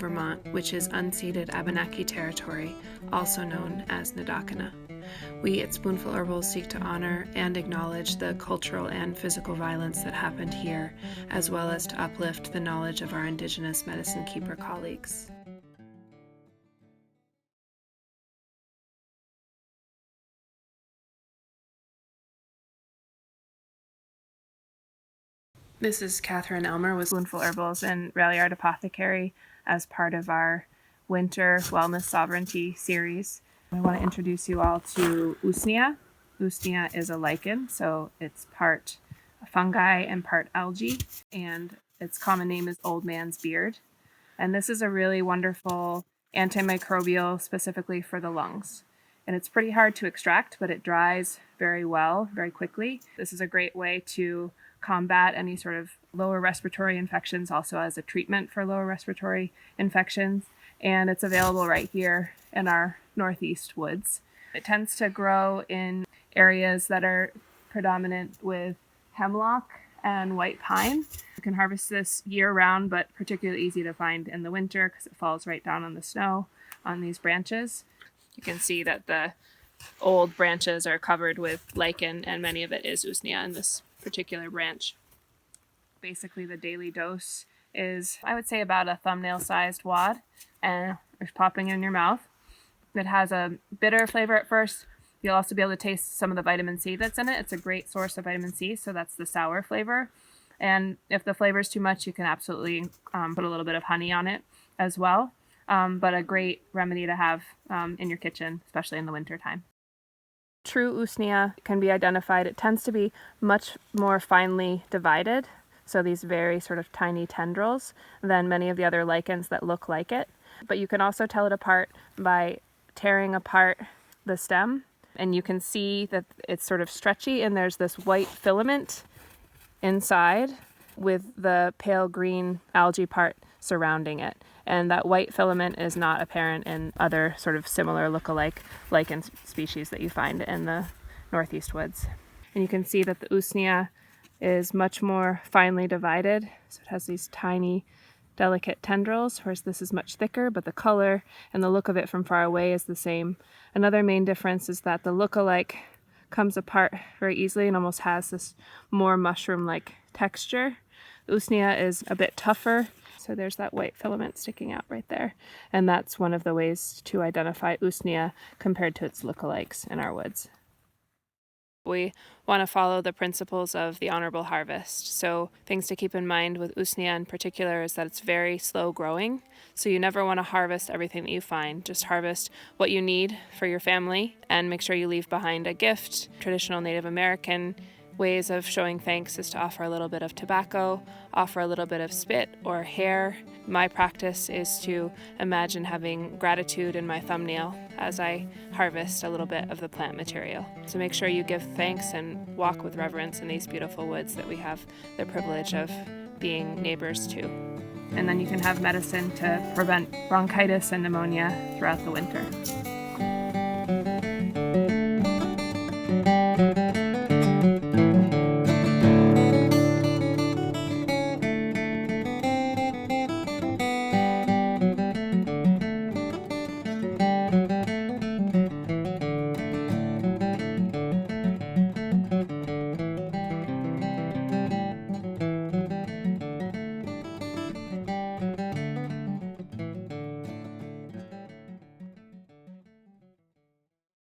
Vermont, which is unceded Abenaki territory, also known as Nadakana. We at Spoonful Herbals seek to honor and acknowledge the cultural and physical violence that happened here, as well as to uplift the knowledge of our Indigenous medicine keeper colleagues. This is Katherine Elmer with Spoonful Herbals and Ralliard Apothecary as part of our Winter Wellness Sovereignty series. I want to introduce you all to Usnea. Usnea is a lichen, so it's part fungi and part algae, and its common name is old man's beard. And this is a really wonderful antimicrobial specifically for the lungs. And it's pretty hard to extract, but it dries very well, very quickly. This is a great way to combat any sort of lower respiratory infections, also as a treatment for lower respiratory infections. And it's available right here in our northeast woods. It tends to grow in areas that are predominant with hemlock and white pine. You can harvest this year-round, but particularly easy to find in the winter because it falls right down on the snow on these branches. You can see that the old branches are covered with lichen, and many of it is Usnea in this particular branch. Basically, the daily dose is, I would say, about a thumbnail-sized wad, and it's popping in your mouth. It has a bitter flavor at first. You'll also be able to taste some of the vitamin C that's in it. It's a great source of vitamin C, so that's the sour flavor. And if the flavor is too much, you can absolutely put a little bit of honey on it as well. But a great remedy to have in your kitchen, especially in the winter time. True Usnea can be identified. It tends to be much more finely divided, so these very sort of tiny tendrils, than many of the other lichens that look like it. But you can also tell it apart by tearing apart the stem, and you can see that it's sort of stretchy, and there's this white filament inside with the pale green algae part surrounding it. And that white filament is not apparent in other sort of similar look-alike lichen species that you find in the northeast woods. And you can see that the Usnea is much more finely divided. So it has these tiny, delicate tendrils, whereas this is much thicker, but the color and the look of it from far away is the same. Another main difference is that the look-alike comes apart very easily and almost has this more mushroom-like texture. The Usnea is a bit tougher. So there's that white filament sticking out right there. And that's one of the ways to identify Usnea compared to its lookalikes in our woods. We want to follow the principles of the honorable harvest. So things to keep in mind with Usnea in particular is that it's very slow growing. So you never want to harvest everything that you find. Just harvest what you need for your family and make sure you leave behind a gift. Traditional Native American ways of showing thanks is to offer a little bit of tobacco, offer a little bit of spit or hair. My practice is to imagine having gratitude in my thumbnail as I harvest a little bit of the plant material. So make sure you give thanks and walk with reverence in these beautiful woods that we have the privilege of being neighbors to. And then you can have medicine to prevent bronchitis and pneumonia throughout the winter.